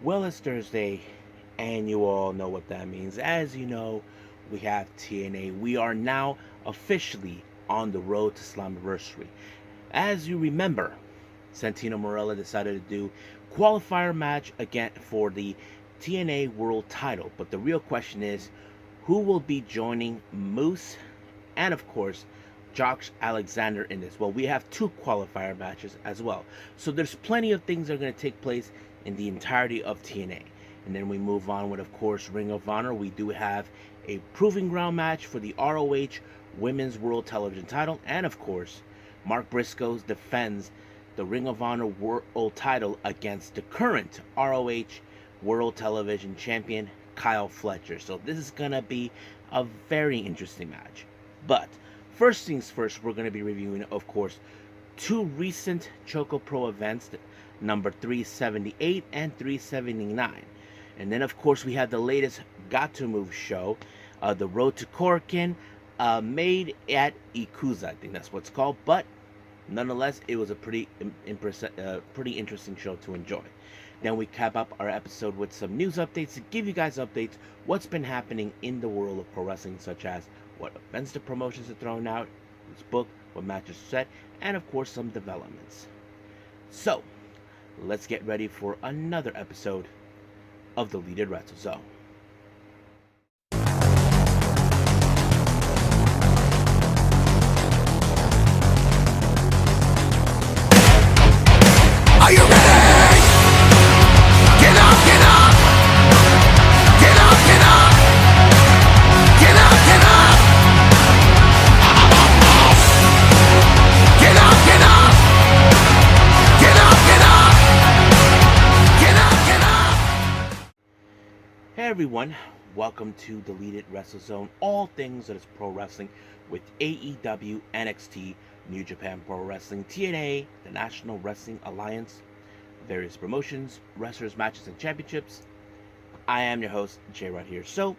Well, it's Thursday, and you all know what that means. As you know, we have TNA. We are now officially on the road to Slammiversary. As you remember, Santino Marella decided to do qualifier match again for the TNA World Title. But the real question is, who will be joining Moose and, of course, Josh Alexander in this? Well, we have two qualifier matches as well. So there's plenty of things that are going to take place in the entirety of TNA. And then we move on with, of course, Ring of Honor. We do have a proving ground match for the ROH Women's World Television title. And, of course, Mark Briscoe defends the Ring of Honor World title against the current ROH World Television champion, Kyle Fletcher. So this is going to be a very interesting match. But first things first, we're going to be reviewing, of course, two recent ChocoPro events, number 378 and 379. And then, of course, we had the latest Gatoh Move show, the Road to Korakuen, made at IKUSA. I think that's what it's called. But nonetheless, it was a pretty interesting show to enjoy. Then we cap up our episode with some news updates to give you guys updates what's been happening in the world of pro wrestling, such as what events the promotions are throwing out, who's booked, what matches are set, and of course some developments. So, let's get ready for another episode of the Deleted Wrestle Zone. Are you ready? Get up, get up! Get up, get up! Get up, get up! Get up, get up! Get up, get up! Get up, get up! Hey everyone, welcome to Deleted Wrestle Zone, all things that is pro wrestling with AEW, NXT, New Japan Pro Wrestling, TNA, the National Wrestling Alliance, various promotions, wrestlers, matches, and championships. I am your host, J-Rod here. So,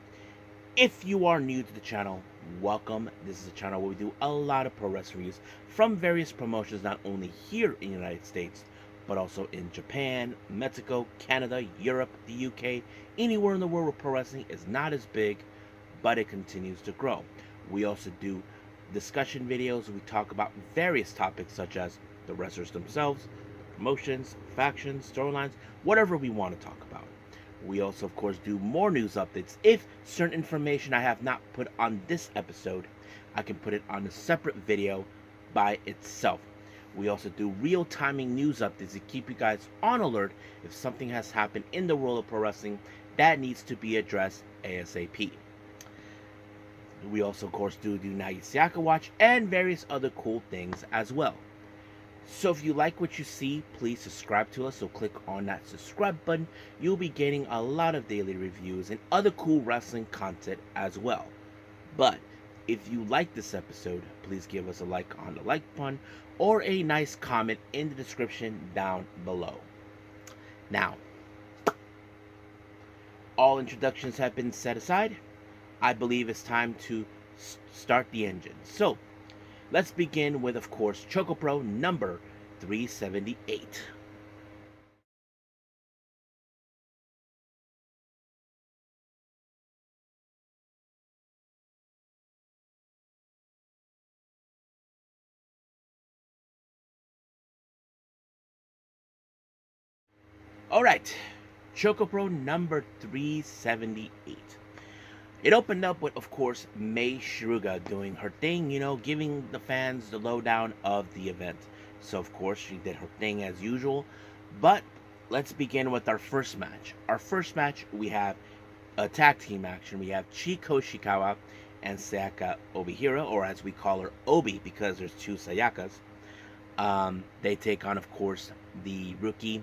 if you are new to the channel, welcome. This is a channel where we do a lot of pro wrestling reviews from various promotions, not only here in the United States, but also in Japan, Mexico, Canada, Europe, the UK, anywhere in the world where pro wrestling is not as big, but it continues to grow. We also do discussion videos. We talk about various topics such as the wrestlers themselves, promotions, factions, storylines, whatever we want to talk about. We also, of course, do more news updates. If certain information I have not put on this episode, I can put it on a separate video by itself. We also do real-timing news updates to keep you guys on alert if something has happened in the world of pro wrestling that needs to be addressed ASAP. We also, of course, do Nagi Sayaka Watch and various other cool things as well. So if you like what you see, please subscribe to us. So click on that subscribe button. You'll be getting a lot of daily reviews and other cool wrestling content as well. But if you like this episode, please give us a like on the like button or a nice comment in the description down below. Now, all introductions have been set aside. I believe it's time to start the engine. So, let's begin with, of course, ChocoPro number 378. Alright, ChocoPro number 378. It opened up with, of course, Mei Shiruga doing her thing, giving the fans the lowdown of the event. So, of course, she did her thing as usual. But let's begin with our first match. Our first match, we have a tag team action. We have Chiko Shikawa and Sayaka Obihira, or as we call her, Obi, because there's two Sayakas. They take on, of course, the rookie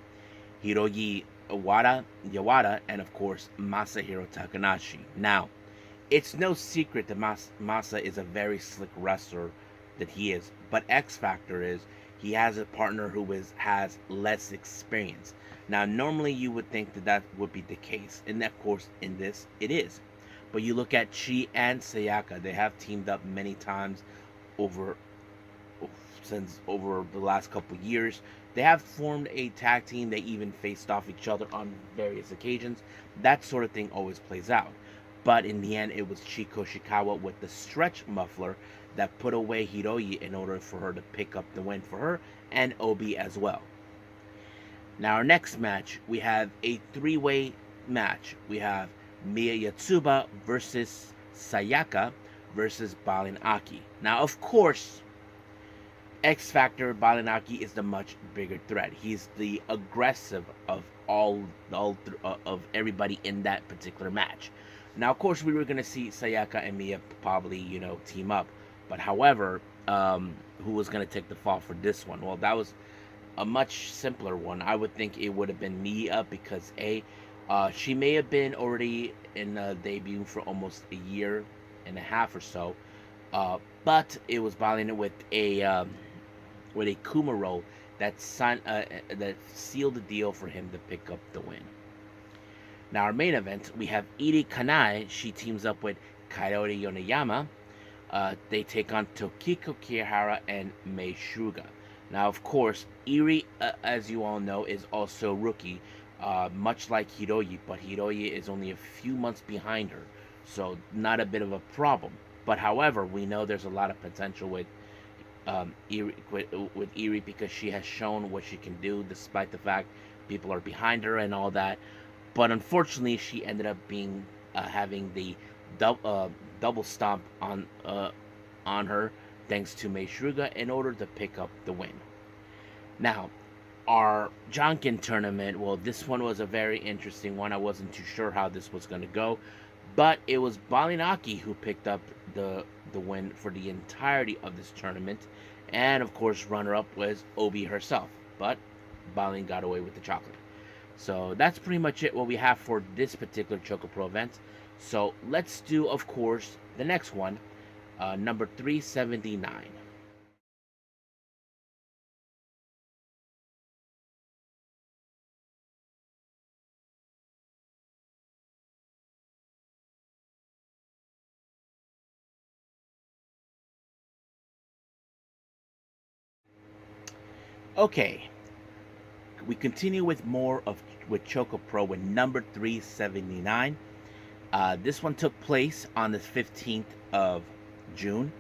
Hiroyi Yawada, and, of course, Masahiro Takanashi. Now, it's no secret that Masa is a very slick wrestler that he is, but X Factor is he has a partner who has less experience. Now, normally you would think that would be the case, and of course in this it is. But you look at Chi and Sayaka; they have teamed up many times over the last couple years They have formed a tag team. They even faced off each other on various occasions. That sort of thing always plays out. But in the end, it was Chiko Shikawa with the stretch muffler that put away Hiroyi in order for her to pick up the win for her and Obi as well. Now, our next match, we have a three-way match. We have Miya Yatsuba versus Sayaka versus Balin Aki. Now, of course, X Factor Balinaki is the much bigger threat. He's the aggressive of of everybody in that particular match. Now, of course, we were gonna see Sayaka and Mia probably team up, but however, who was gonna take the fall for this one? Well, that was a much simpler one. I would think it would have been Mia because she may have been already in debut for almost a year and a half or so, but it was Balin with a Kumaro that sealed the deal for him to pick up the win. Now, our main event, we have Iri Kanai. She teams up with Kaori Yoneyama. They take on Tokiko Kihara and Mei Shuga. Now, of course, Iri, as you all know, is also rookie, much like Hiroyi, but Hiroyi is only a few months behind her, so not a bit of a problem. But however, we know there's a lot of potential with with Iri because she has shown what she can do despite the fact people are behind her and all that. But unfortunately, she ended up being having the double stomp on her thanks to Mei Shuga in order to pick up the win. Now, our Jonkin tournament, well, this one was a very interesting one. I wasn't too sure how this was going to go, but it was Balinaki who picked up the win for the entirety of this tournament, and of course, runner-up was Obi herself. But Balin got away with the chocolate. So that's pretty much it. What we have for this particular ChocoPro event. So let's do, of course, the next one, number 379. Okay, we continue with more of with ChocoPro with number 379. This one took place on the 15th of June.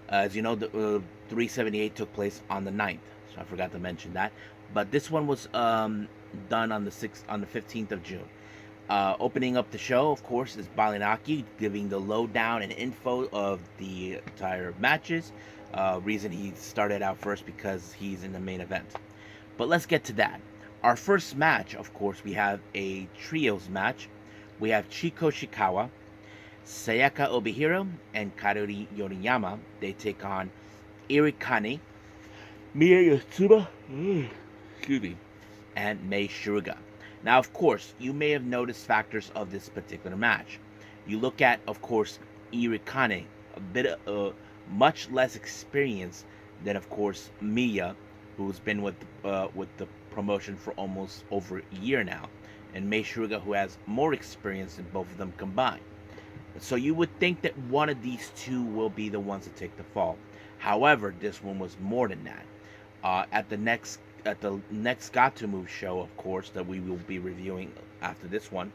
As you know, the 378 took place on the 9th, so I forgot to mention that. But this one was done on the 15th of June. Opening up the show, of course, is Balinaki giving the lowdown and info of the entire matches. Reason he started out first because he's in the main event. But let's get to that. Our first match, of course, we have a trios match. We have Chiko Shikawa, Sayaka Obihiro, and Kaori Yoriyama. They take on Irikane, Miya Yatsuba, excuse me, and Mei Shuga. Now, of course, you may have noticed factors of this particular match. You look at, of course, Irikane, a bit much less experience than, of course, Miya, who's been with the promotion for almost over a year now, and Mei Shuga, who has more experience than both of them combined. So you would think that one of these two will be the ones to take the fall. However, this one was more than that. At the next Gatoh Move show, of course, that we will be reviewing after this one,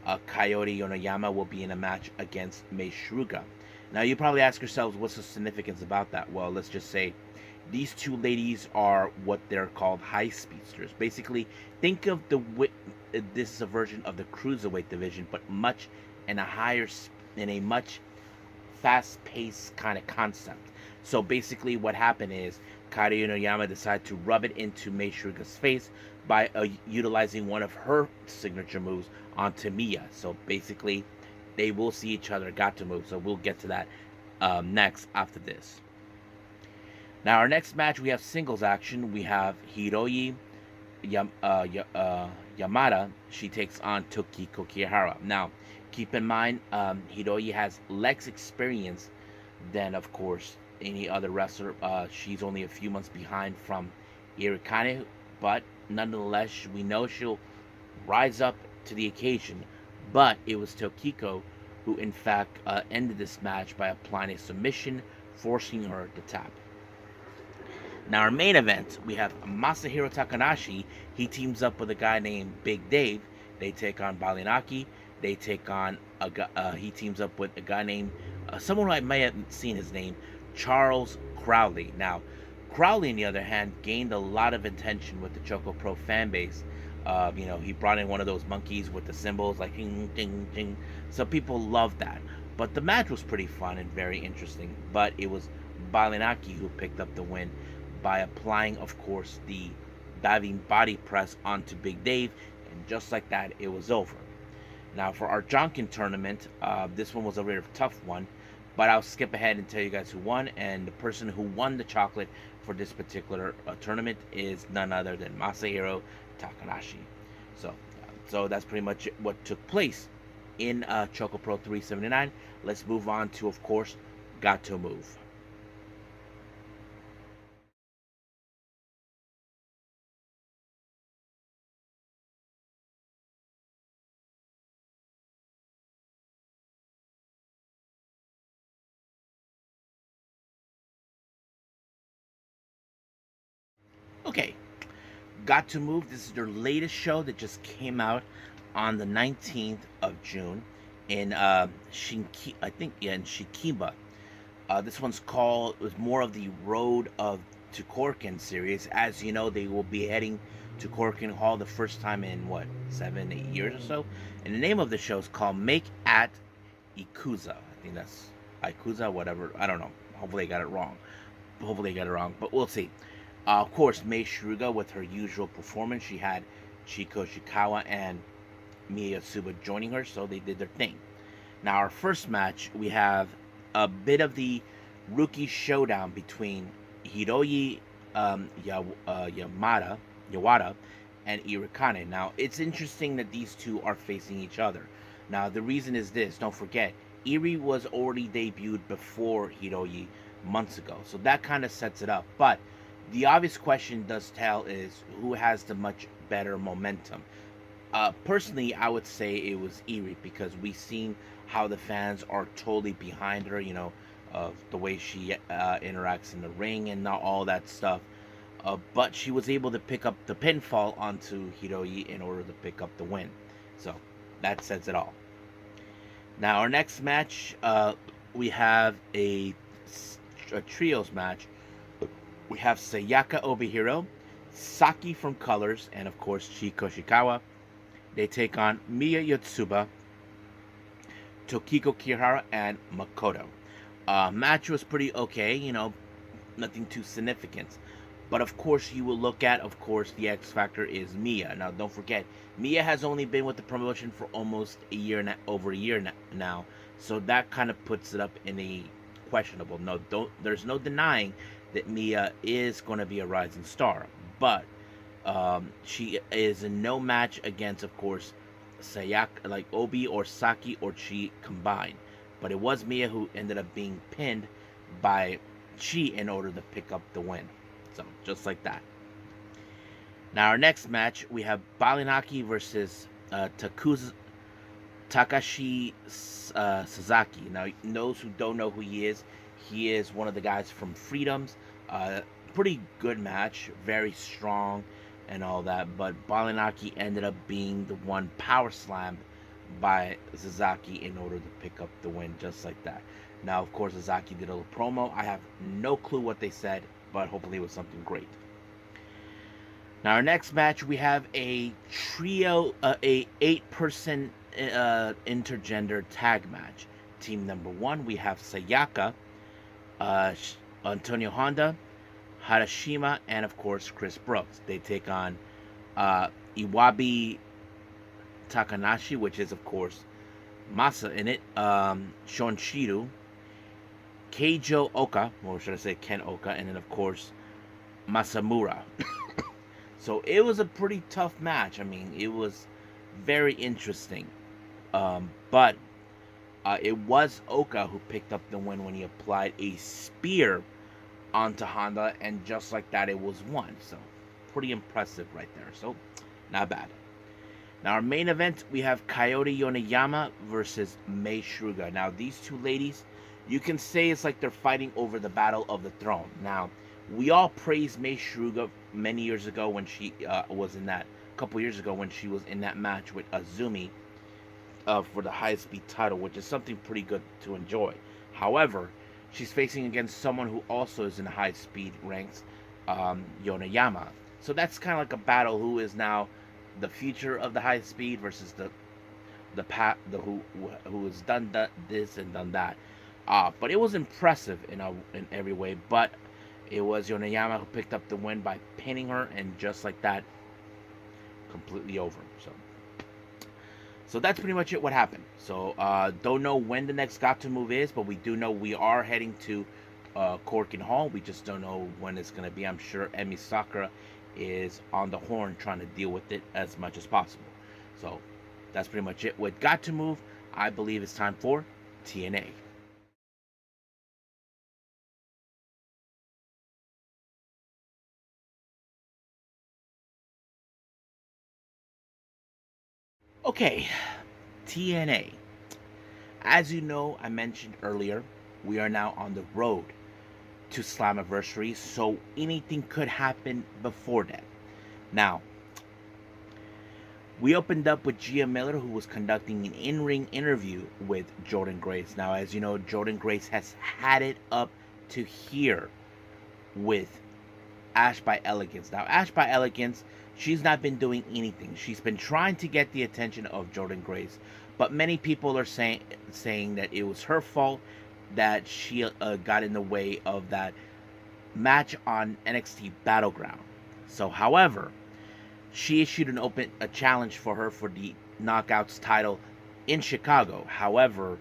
Kaori Yonoyama will be in a match against Mei Shuga. Now, you probably ask yourselves, what's the significance about that? Well, let's just say these two ladies are what they're called high speedsters. Basically, think of this is a version of the cruiserweight division, but much in a much fast-paced kind of concept. So basically, what happened is Kaori Inoyama decided to rub it into Mei Shuga's face by utilizing one of her signature moves onto Miya. So basically, they will see each other Gatoh Move. So we'll get to that next after this. Now, our next match, we have singles action. We have Hiroyi Yamada. She takes on Tokiko Kihara. Now, keep in mind, Hiroyi has less experience than, of course, any other wrestler. She's only a few months behind from Irikane, but nonetheless, we know she'll rise up to the occasion. But it was Tokiko who, in fact, ended this match by applying a submission, forcing her to tap. Now, our main event, we have Masahiro Takanashi. He teams up with a guy named Big Dave. They take on Balinaki. They take on he teams up with a guy named someone who I may have seen his name, Charles Crowley. Now, Crowley, on the other hand, gained a lot of attention with the ChocoPro fan base. He brought in one of those monkeys with the symbols like ding, ding, ding. So people loved that. But the match was pretty fun and very interesting. But it was Balinaki who picked up the win by applying, of course, the diving body press onto Big Dave. And just like that, it was over. Now, for our Jonkin tournament, this one was a very tough one. But I'll skip ahead and tell you guys who won. And the person who won the chocolate for this particular tournament is none other than Masahiro Takanashi. So that's pretty much what took place in ChocoPro 379. Let's move on to, of course, Gatoh Move. Okay, Gatoh Move. This is their latest show that just came out on the 19th of June in in Shikiba. This one's called, it was more of the Road of to Korakuen series. As you know, they will be heading to Korakuen Hall the first time in what, 7, 8 years or so. And the name of the show is called Make at IKUSA. I think that's IKUSA, whatever. I don't know. Hopefully I got it wrong. But we'll see. Of course, Mei Shiruga with her usual performance. She had Chiko Shikawa and Miya Yotsuba joining her, so they did their thing. Now, our first match, we have a bit of the rookie showdown between Hiroyi Yawada and Irikane. Now, it's interesting that these two are facing each other. Now, the reason is this. Don't forget, Iri was already debuted before Hiroyi months ago, so that kind of sets it up. But the obvious question does tell is who has the much better momentum. Personally, I would say it was Iri because we've seen how the fans are totally behind her, of the way she interacts in the ring and all that stuff. But she was able to pick up the pinfall onto Hiroyi in order to pick up the win. So that says it all. Now, our next match, we have a trios match. We have Sayaka Obihiro, Saki from Colors, and of course Chiko Shikawa. They take on Miya Yotsuba, Tokiko Kihara, and Makoto. Match was pretty okay, nothing too significant. But of course, you will look at, of course, the X Factor is Miya. Now, don't forget, Miya has only been with the promotion for almost over a year now. So that kind of puts it up in a questionable. There's no denying that Miya is going to be a rising star. But she is in no match against, of course, Sayaka, like Obi or Saki or Chi combined. But it was Miya who ended up being pinned by Chi in order to pick up the win. So, just like that. Now, our next match, we have Balinaki versus Takashi Sasaki. Now, those who don't know who he is one of the guys from Freedoms. Pretty good match, very strong and all that. But Balinaki ended up being the one power slammed by Sasaki in order to pick up the win, just like that. Now, of course, Sasaki did a little promo. I have no clue what they said, but hopefully it was something great. Now, our next match, we have a trio, a 8-person intergender tag match. Team number 1, we have Sayaka, Antonio Honda, Harashima, and of course Chris Brooks. They take on Iwabi Takanashi, which is of course Masa in it, Shonshiru, Keijo Oka, or should I say Ken Oka, and then of course Masamura. So it was a pretty tough match. I mean, it was very interesting. But it was Oka who picked up the win when he applied a spear onto Honda, and just like that, it was won. So pretty impressive right there. So not bad. Now, our main event, we have Coyote Yoneyama versus Mei Shiruga. Now, these two ladies, you can say it's like they're fighting over the Battle of the Throne. Now, We all praised Mei Shruga many years ago when she was in that, a couple years ago when she was in that match with Azumi for the high speed title, which is something pretty good to enjoy. However, she's facing against someone who also is in the high speed ranks, Yonayama. So that's kind of like a battle who is now the future of the high speed versus the who has done this and done that. But it was impressive in every way. But it was Yonayama who picked up the win by pinning her, and just like that, completely over. So that's pretty much it. What happened. So don't know when the next Gatoh Move is, but we do know we are heading to Korakuen Hall. We just don't know when it's gonna be. I'm sure Emi Sakura is on the horn trying to deal with it as much as possible. So that's pretty much it. With Gatoh Move, I believe it's time for TNA. Okay, TNA. As you know, I mentioned earlier, we are now on the road to Slammiversary, so anything could happen before that. Now, we opened up with Gia Miller, who was conducting an in-ring interview with Jordan Grace. Now, as you know, Jordan Grace has had it up to here with Ash by Elegance. Now, Ash by Elegance, she's not been doing anything. She's been trying to get the attention of Jordan Grace, but many people are saying that it was her fault that she got in the way of that match on NXT Battleground. So, however, she issued a challenge for her for the Knockouts title in Chicago. However,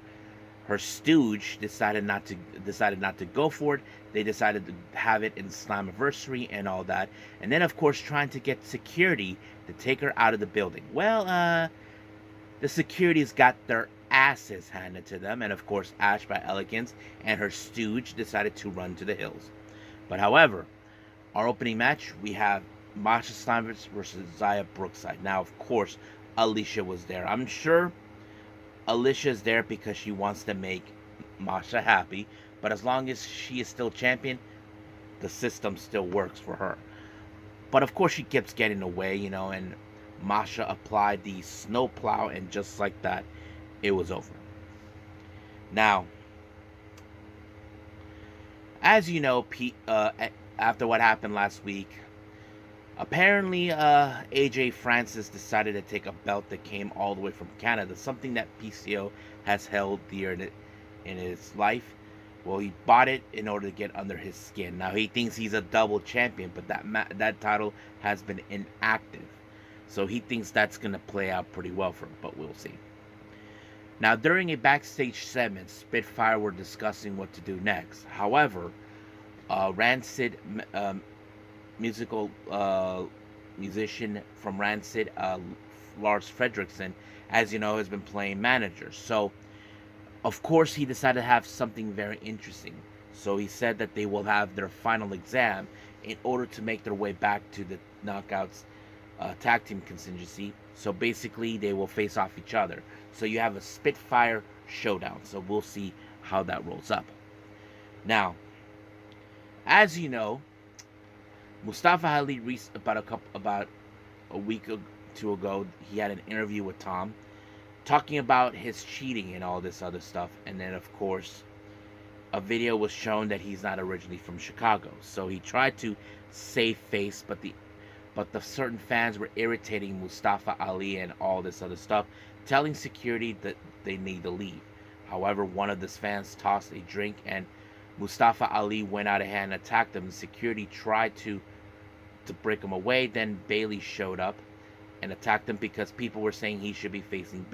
her stooge decided not to go for it. They decided to have it in Slammiversary and all that, and then of course trying to get security to take her out of the building. Well, the security's got their asses handed to them, and of course Ash by Elegance and her stooge decided to run to the hills. But however, our opening match, we have Masha Steinmetz versus Zaya Brookside. Now, of course, Alicia was there. I'm sure Alicia's there because she wants to make Masha happy, but as long as she is still champion, the system still works for her. But of course, she keeps getting away, and Masha applied the snowplow, and just like that, it was over. Now, as you know, after what happened last week, apparently AJ Francis decided to take a belt that came all the way from Canada, something that PCO has held dear in his life. Well, he bought it in order to get under his skin. Now he thinks he's a double champion, but that title has been inactive. So he thinks that's going to play out pretty well for him, but we'll see. Now, during a backstage segment, Spitfire were discussing what to do next. However, Rancid musical musician from Rancid, Lars Fredrickson, as you know, has been playing manager. So, of course, he decided to have something very interesting. So he said that they will have their final exam in order to make their way back to the Knockouts tag team contingency. So basically, they will face off each other. So you have a Spitfire showdown. So we'll see how that rolls up. Now, as you know, Mustafa Ali about a week or two ago, he had an interview with Tom, talking about his cheating and all this other stuff. And then, of course, a video was shown that he's not originally from Chicago. So he tried to save face, but the certain fans were irritating Mustafa Ali and all this other stuff, telling security that they need to leave. However, one of the fans tossed a drink, and Mustafa Ali went out of hand and attacked him. Security tried to break him away. Then Bailey showed up and attacked him because people were saying he should be facing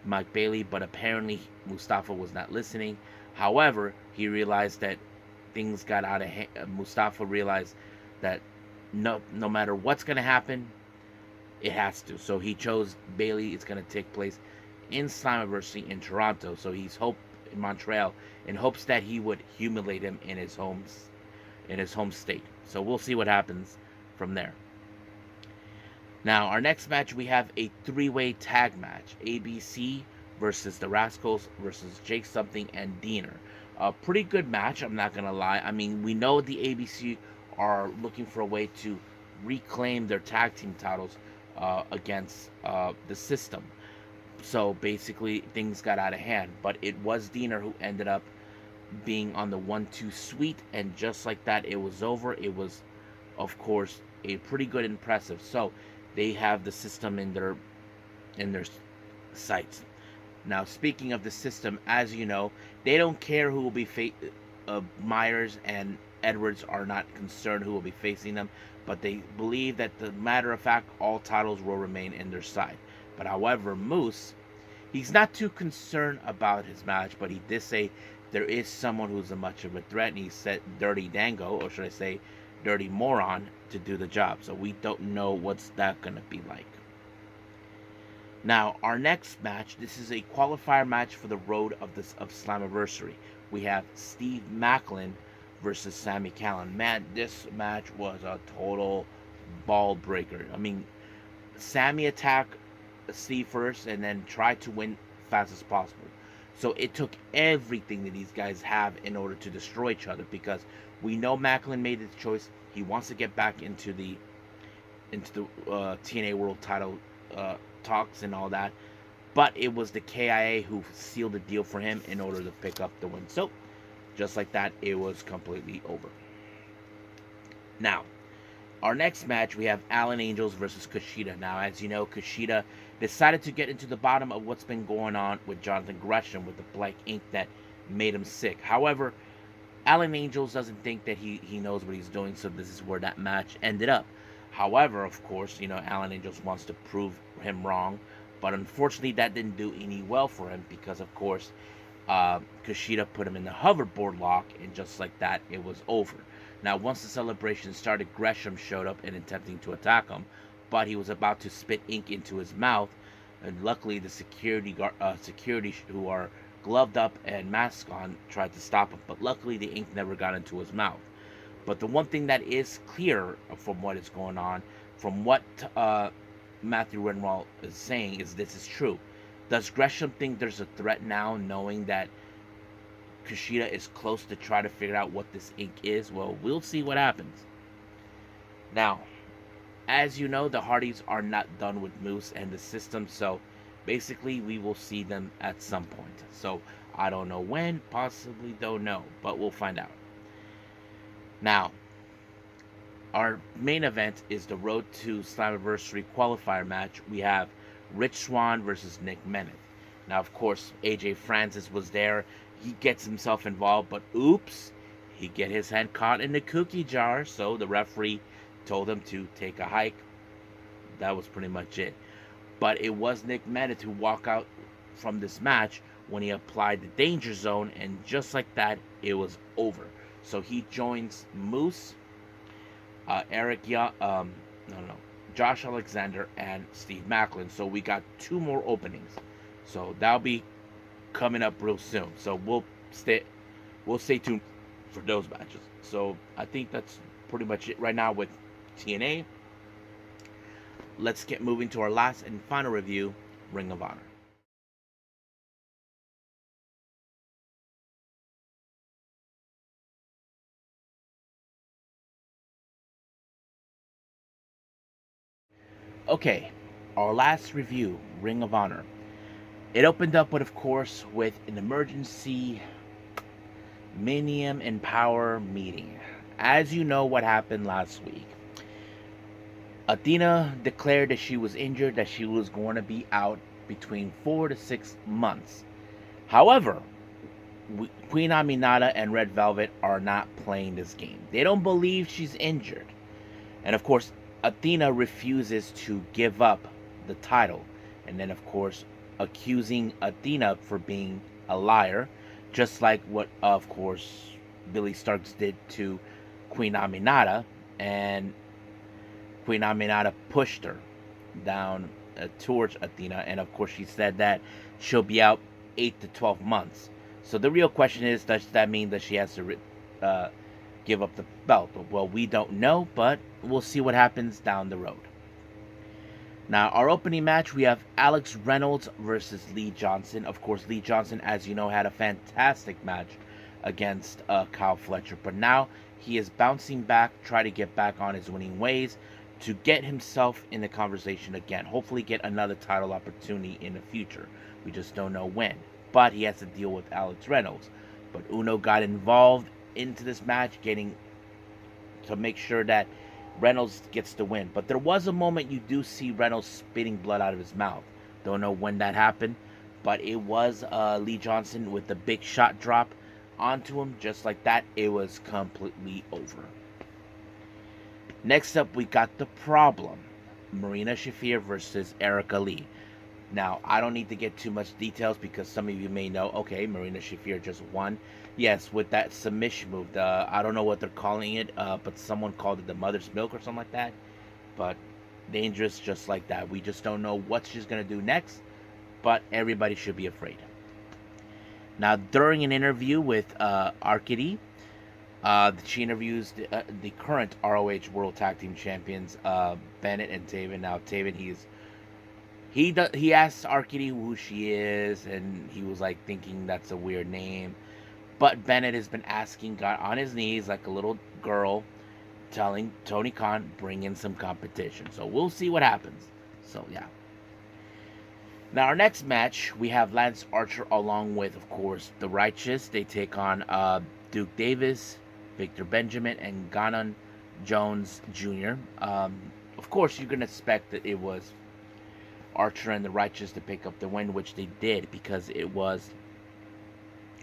Mike Bailey, but apparently Mustafa was not listening. However, he realized that things got out of hand. Mustafa realized that no matter what's going to happen, it has to. So he chose Bailey. It's going to take place in Slammiversary in Toronto. So he's in Montreal, in hopes that he would humiliate him in his home state. So we'll see what happens from there. Now, our next match, we have a three-way tag match. ABC versus the Rascals versus Jake Something and Diener. A pretty good match, I'm not gonna lie. I mean, we know the ABC are looking for a way to reclaim their tag team titles against the system. So basically, things got out of hand. But it was Diener who ended up being on the 1-2 suite, and just like that, it was over. It was, of course, a pretty good impressive. So they have the system in their sights. Now, speaking of the system, as you know, they don't care who will be Myers and Edwards are not concerned who will be facing them, but they believe that the matter of fact, all titles will remain in their side. But however, Moose, he's not too concerned about his match, but he did say there is someone who's a much of a threat, and he said Dirty Dango, or should I say Dirty Moron, to do the job. So we don't know what's that going to be like. Now, our next match, this is a qualifier match for the road of Slammiversary. We have Steve Macklin versus Sami Callihan. Man, this match was a total ball breaker. I mean, Sami attacked Steve first and then tried to win fast as possible. So it took everything that these guys have in order to destroy each other, because we know Macklin made his choice. He wants to get back into the TNA World Title talks and all that, but it was the KIA who sealed the deal for him in order to pick up the win. So just like that, it was completely over. Now, our next match, we have Alan Angels versus Kushida. Now, as you know, Kushida decided to get into the bottom of what's been going on with Jonathan Gresham with the black ink that made him sick. However, Alan Angels doesn't think that he knows what he's doing, so this is where that match ended up. However, of course, you know, Alan Angels wants to prove him wrong, but unfortunately that didn't do any well for him, because of course Kushida put him in the hoverboard lock, and just like that, it was over. Now, once the celebration started, Gresham showed up and attempting to attack him, but he was about to spit ink into his mouth, and luckily the security who are gloved up and masked on tried to stop him, but luckily the ink never got into his mouth. But the one thing that is clear from what is going on, from what Matthew Renwall is saying, is this is true. Does Gresham think there's a threat now, knowing that Kushida is close to try to figure out what this ink is? Well, we'll see what happens. Now, as you know, the Hardys are not done with Moose and the system, so basically we will see them at some point. So I don't know when, possibly don't know, but we'll find out. Now, our main event is the Road to Slammiversary qualifier match. We have Rich Swann versus Nick Meneth. Now, of course, AJ Francis was there. He gets himself involved, but oops, he get his hand caught in the cookie jar, so the referee told him to take a hike. That was pretty much it. But it was Nick Meneth who walked out from this match when he applied the danger zone, and just like that, it was over. So he joins Moose, Josh Alexander, and Steve Macklin. So we got 2 more openings. So that'll be coming up real soon. So we'll stay tuned for those matches. So I think that's pretty much it right now with TNA. Let's get moving to our last and final review, Ring of Honor. Okay, our last review, Ring of Honor. It opened up with, of course, with an emergency Minium and Power meeting. As you know what happened last week, Athena declared that she was injured, that she was going to be out between 4 to 6 months. However, Queen Aminata and Red Velvet are not playing this game. They don't believe she's injured. And of course, Athena refuses to give up the title. And then, of course, accusing Athena for being a liar, just like what, of course, Billy Starks did to Queen Aminata. And Queen Aminata pushed her down towards Athena. And, of course, she said that she'll be out 8 to 12 months. So the real question is, does that mean that she has to give up the belt? Well, we don't know, but we'll see what happens down the road. Now, our opening match, we have Alex Reynolds versus Lee Johnson. Of course, Lee Johnson, as you know, had a fantastic match against Kyle Fletcher. But now he is bouncing back, try to get back on his winning ways to get himself in the conversation again. Hopefully get another title opportunity in the future. We just don't know when. But he has to deal with Alex Reynolds. But Uno got involved into this match, getting to make sure that Reynolds gets the win. But there was a moment you do see Reynolds spitting blood out of his mouth. Don't know when that happened, but it was Lee Johnson with the big shot drop onto him. Just like that, it was completely over. Next up, we got The Problem. Marina Shafir versus Erica Lee. Now, I don't need to get too much details because some of you may know, okay, Marina Shafir just won. Yes, with that submission move. I don't know what they're calling it, but someone called it the mother's milk or something like that. But dangerous just like that. We just don't know what she's going to do next, but everybody should be afraid. Now, during an interview with Arcady, she interviews the current ROH World Tag Team Champions, Bennett and Taven. Now, Taven, he asked Arcady who she is, and he was like thinking that's a weird name. But Bennett has been asking, got on his knees like a little girl, telling Tony Khan, bring in some competition. So we'll see what happens. So yeah. Now our next match, we have Lance Archer along with, of course, The Righteous. They take on Duke Davis, Victor Benjamin, and Ganon Jones Jr. Of course, you can expect that it was Archer and The Righteous to pick up the win, which they did because it was,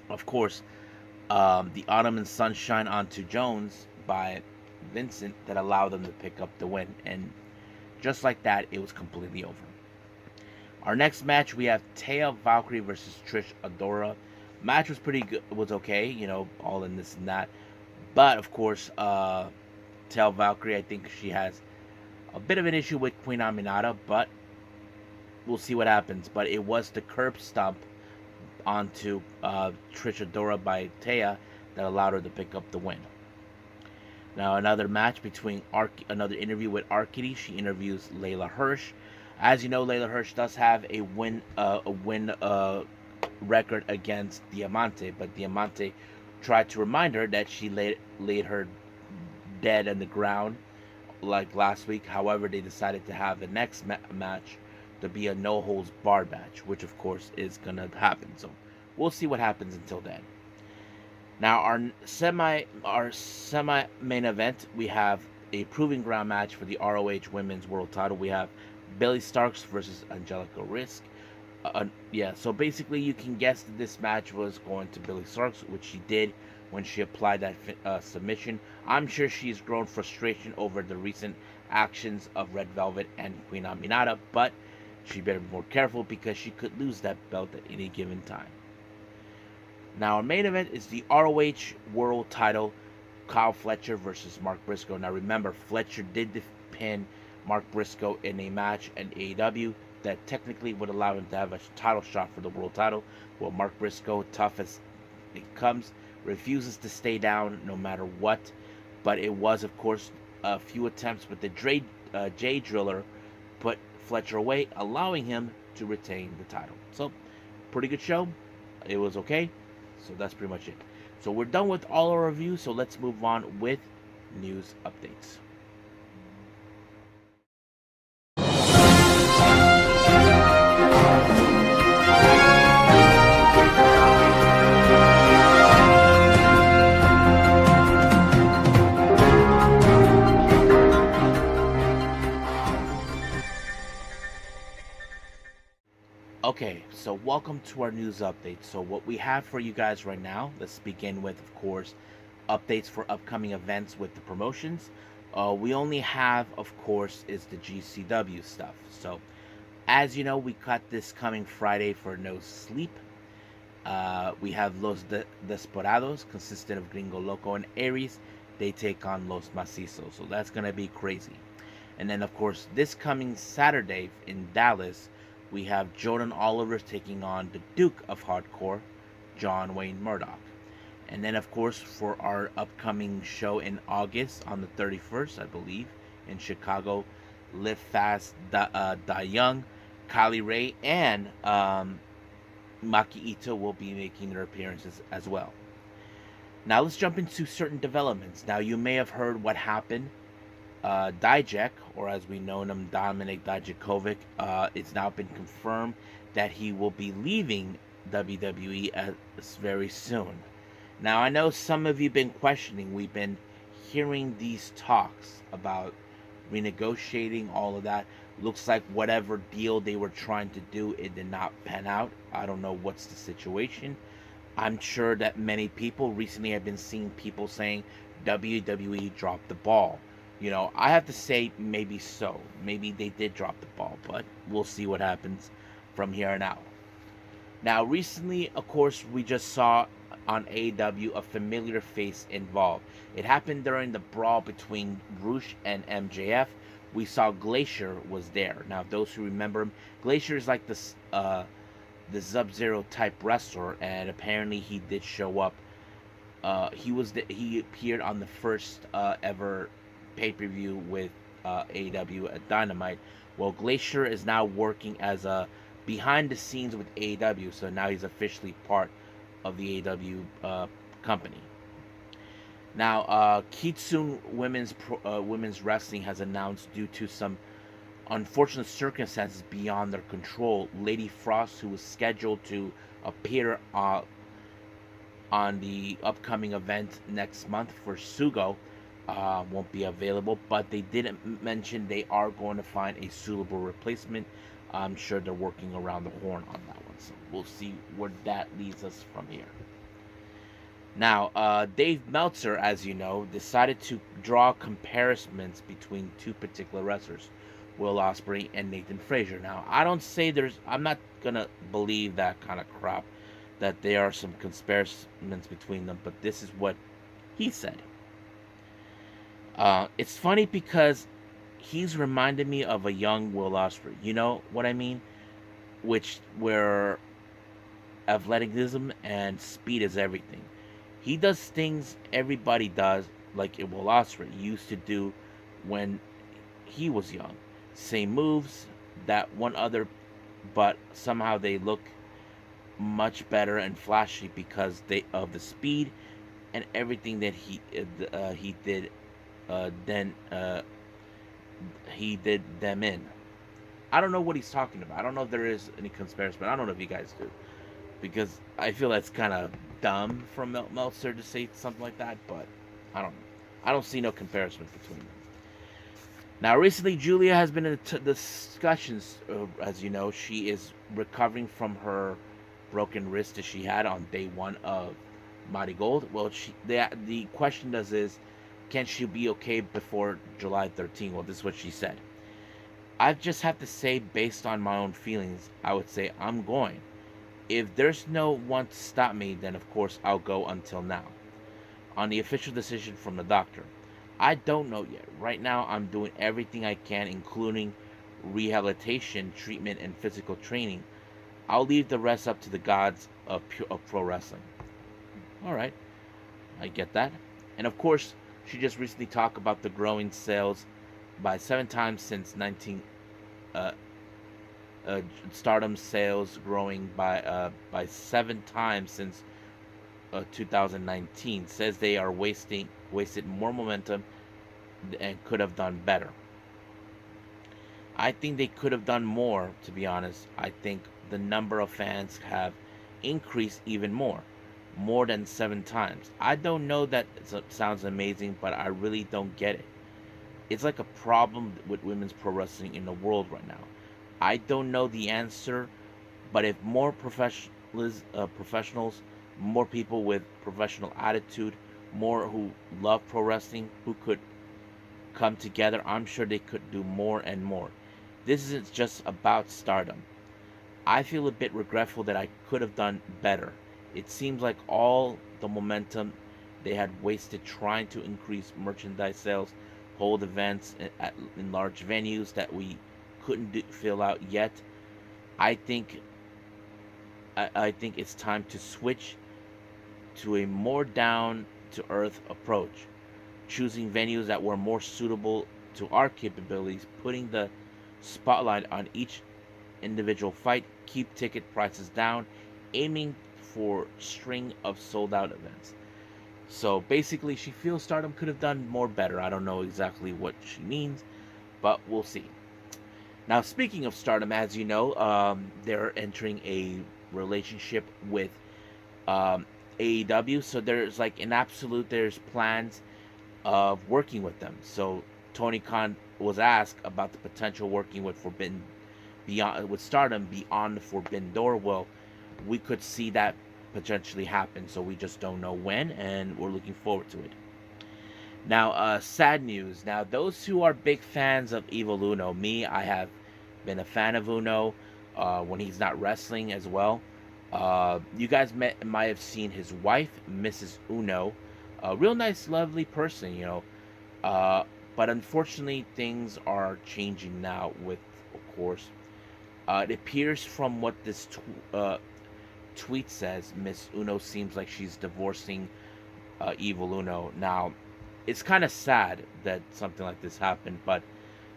of course, the Autumn and Sunshine onto Jones by Vincent that allowed them to pick up the win. And just like that, it was completely over. Our next match, we have Taya Valkyrie versus Trish Adora. Match was pretty good. It was okay, all in this and that. But, of course, Taya Valkyrie, I think she has a bit of an issue with Queen Aminata, but we'll see what happens. But it was the curb stomp onto Trish Adora by Taya that allowed her to pick up the win. Now another match between another interview with Arcady. She interviews Layla Hirsch. As you know, Layla Hirsch does have a win record against Diamante, but Diamante tried to remind her that she laid her dead on the ground like last week. However, they decided to have the next match to be a no-holds-barred match, which of course is going to happen. So we'll see what happens until then. Now our semi main event, we have a proving ground match for the ROH Women's World Title. We have Billy Starks versus Angelica Risk. So basically you can guess that this match was going to Billy Starks, which she did when she applied that submission. I'm sure she's grown frustration over the recent actions of Red Velvet and Queen Aminata, but she better be more careful because she could lose that belt at any given time. Now our main event is the ROH World Title, Kyle Fletcher versus Mark Briscoe. Now remember, Fletcher did pin Mark Briscoe in a match in AEW that technically would allow him to have a title shot for the world title. Well, Mark Briscoe, tough as it comes, refuses to stay down no matter what. But it was, of course, a few attempts, but the Jay Driller put Fletcher away, allowing him to retain the title. So, pretty good show. It was okay. So that's pretty much it. So we're done with all our reviews, so let's move on with news updates. Okay, so welcome to our news update. So what we have for you guys right now, let's begin with, of course, updates for upcoming events with the promotions. We only have, of course, is the GCW stuff. So, as you know, we cut this coming Friday for No Sleep. We have Los Desperados, consistent of Gringo Loco and Aries. They take on Los Macizos, so that's going to be crazy. And then, of course, this coming Saturday in Dallas, we have Jordan Oliver taking on the Duke of Hardcore, John Wayne Murdoch. And then, of course, for our upcoming show in August on the 31st, I believe, in Chicago, Live Fast, Die Young, Kylie Ray, and Maki Ito will be making their appearances as well. Now let's jump into certain developments. Now you may have heard what happened. Dijak, or as we know him, Dominic Dijakovic, it's now been confirmed that he will be leaving WWE very soon. Now I know some of you have been questioning. We've been hearing these talks about renegotiating all of that. Looks like whatever deal they were trying to do, it did not pan out. I don't know what's the situation. I'm sure that many people recently have been seeing people saying WWE dropped the ball. You know, I have to say maybe so. Maybe they did drop the ball, but we'll see what happens from here on out. Now, recently, of course, we just saw on AEW a familiar face involved. It happened during the brawl between Roosh and MJF. We saw Glacier was there. Now, those who remember him, Glacier is like this the Sub-Zero type wrestler, and apparently he did show up. He appeared on the first ever pay-per-view with AEW at Dynamite. Well, Glacier is now working as a behind the scenes with AEW, so now he's officially part of the AEW company. Now, Kitsune women's wrestling has announced, due to some unfortunate circumstances beyond their control, Lady Frost, who was scheduled to appear on the upcoming event next month for Sugo, won't be available. But they didn't mention they are going to find a suitable replacement. I'm sure they're working around the horn on that one, so we'll see where that leads us from here. Now, Dave Meltzer, as you know, decided to draw comparisons between two particular wrestlers, Will Ospreay and Nathan Frazier. Now, I'm not gonna believe that kind of crap, that there are some comparisons between them, but this is what he said. It's funny because he's reminded me of a young Will Ospreay. You know what I mean? Where athleticism and speed is everything. He does things everybody does, like Will Ospreay used to do when he was young. Same moves that one other, but somehow they look much better and flashy because of the speed and everything that he did. Then he did them in. I don't know what he's talking about. I don't know if there is any comparison, but I don't know if you guys do, because I feel that's kind of dumb from Meltzer to say something like that. But I don't know. I don't see no comparison between them. Now, recently, Guilia has been in discussions. As you know, she is recovering from her broken wrist that she had on day one of Mighty Gold. Well, the question is, can she be okay before July 13th? Well, this is what she said. I just have to say, based on my own feelings, I would say I'm going. If there's no one to stop me, then of course I'll go until now. On the official decision from the doctor. I don't know yet. Right now, I'm doing everything I can, including rehabilitation, treatment, and physical training. I'll leave the rest up to the gods of pro wrestling. All right, I get that. And of course, she just recently talked about the growing sales by 7 times since Stardom sales growing by 7 times since 2019. Says they are wasted more momentum and could have done better. I think they could have done more, to be honest. I think the number of fans have increased even more than 7 times. I don't know, that sounds amazing, but I really don't get it. It's like a problem with women's pro wrestling in the world right now. I don't know the answer, but if more professionals, more people with professional attitude, more who love pro wrestling, who could come together, I'm sure they could do more and more. This isn't just about Stardom. I feel a bit regretful that I could have done better. It seems like all the momentum they had wasted trying to increase merchandise sales, hold events in large venues that we couldn't fill out yet. I think it's time to switch to a more down to earth approach, choosing venues that were more suitable to our capabilities, putting the spotlight on each individual fight, keep ticket prices down, aiming for string of sold out events. So basically, she feels Stardom could have done more better. I don't know exactly what she means, but we'll see. Now, speaking of Stardom, as you know, they're entering a relationship with AEW. So there's like an absolute, there's plans of working with them. So Tony Khan was asked about the potential working with Forbidden beyond with Stardom beyond the Forbidden Door. Well, we could see that potentially happen. So we just don't know when, and we're looking forward to it. Now, sad news. Now, those who are big fans of Evil Uno, me, I have been a fan of Uno when he's not wrestling as well. You guys might have seen his wife, Mrs. Uno, a real nice, lovely person, you know. Uh, but unfortunately, things are changing now. With, of course, it appears from what this tweet says, Miss Uno seems like she's divorcing Evil Uno. Now, it's kind of sad that something like this happened, but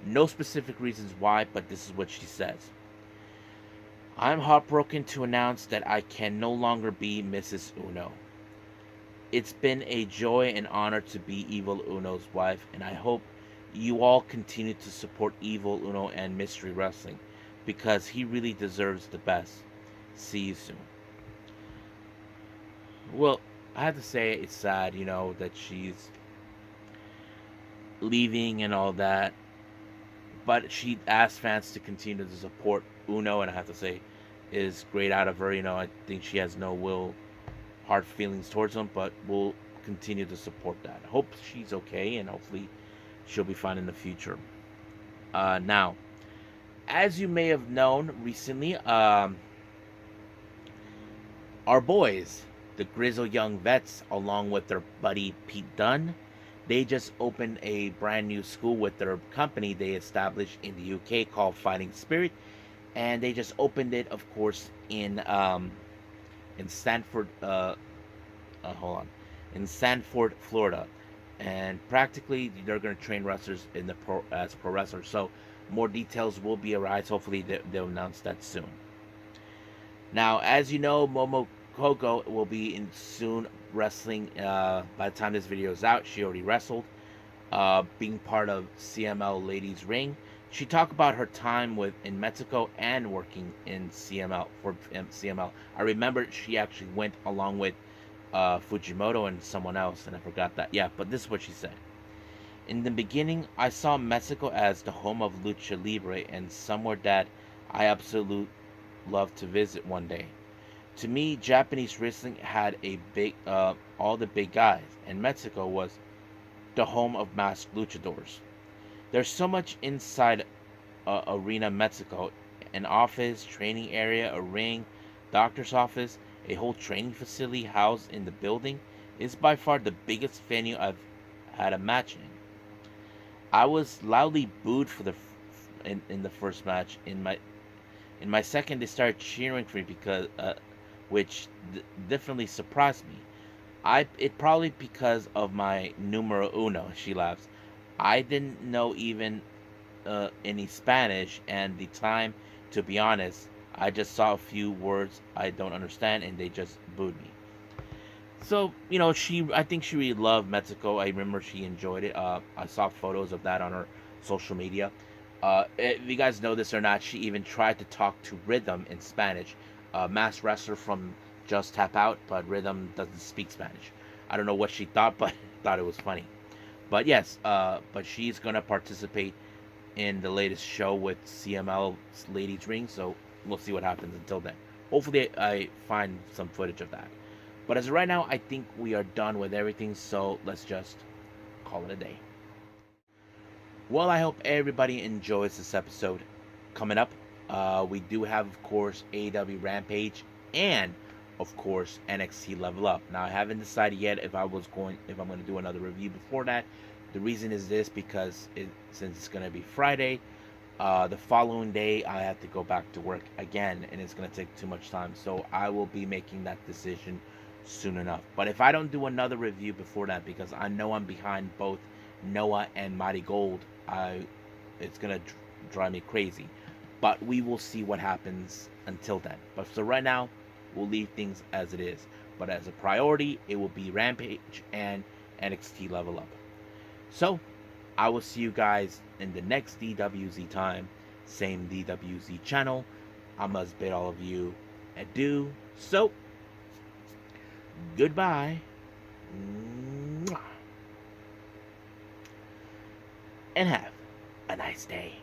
no specific reasons why, but this is what she says. I'm heartbroken to announce that I can no longer be Mrs. Uno. It's been a joy and honor to be Evil Uno's wife, and I hope you all continue to support Evil Uno and Mystery Wrestling because he really deserves the best. See you soon. Well, I have to say it's sad, you know, that she's leaving and all that, but she asked fans to continue to support Uno, and I have to say, is great out of her. You know, I think she has no will, hard feelings towards him, but we'll continue to support that. Hope she's okay, and hopefully she'll be fine in the future. Now, as you may have known recently, our boys, the Grizzled Young Vets, along with their buddy Pete Dunne, they just opened a brand new school with their company they established in the UK called Fighting Spirit, and they just opened it, of course, in Stanford. Hold on, in Sanford, Florida, and practically they're going to train wrestlers in the as pro wrestlers. So more details will be arise. Hopefully they'll announce that soon. Now, as you know, Momo Kohgo will be in soon wrestling. By the time this video is out, she already wrestled, being part of CML Ladies Ring. She talked about her time in Mexico and working in CML for CML. I remember she actually went along with Fujimoto and someone else, and I forgot that. Yeah, but this is what she said. In the beginning, I saw Mexico as the home of lucha libre and somewhere that I absolutely love to visit one day. To me, Japanese wrestling had all the big guys, and Mexico was the home of masked luchadors. There's so much inside Arena Mexico: an office, training area, a ring, doctor's office, a whole training facility housed in the building. It's by far the biggest venue I've had a match in. I was loudly booed in the first match. In my second, they started cheering for me because which definitely surprised me. It probably because of my numero uno. She laughs. I didn't know even any Spanish, and the time, to be honest, I just saw a few words I don't understand, and they just booed me. So you know, I think she really loved Mexico. I remember she enjoyed it. I saw photos of that on her social media. If you guys know this or not, she even tried to talk to Rhythm in Spanish, a mass wrestler from Just Tap Out, but Rhythm doesn't speak Spanish. I don't know what she thought, but thought it was funny. But yes, but she's gonna participate in the latest show with CML Ladies Ring, so we'll see what happens until then. Hopefully, I find some footage of that. But as of right now, I think we are done with everything, so let's just call it a day. Well, I hope everybody enjoys this episode. Coming up, we do have, of course, AEW Rampage and, of course, NXT Level Up. Now, I haven't decided yet if I'm going to do another review before that. The reason is this, because since it's going to be Friday, the following day I have to go back to work again, and it's going to take too much time. So I will be making that decision soon enough. But if I don't do another review before that, because I know I'm behind both Noah and Mighty Gold, it's going to drive me crazy. But we will see what happens until then. But so right now, we'll leave things as it is. But as a priority, it will be Rampage and NXT Level Up. So, I will see you guys in the next DWZ time. Same DWZ channel. I must bid all of you adieu. So, goodbye. And have a nice day.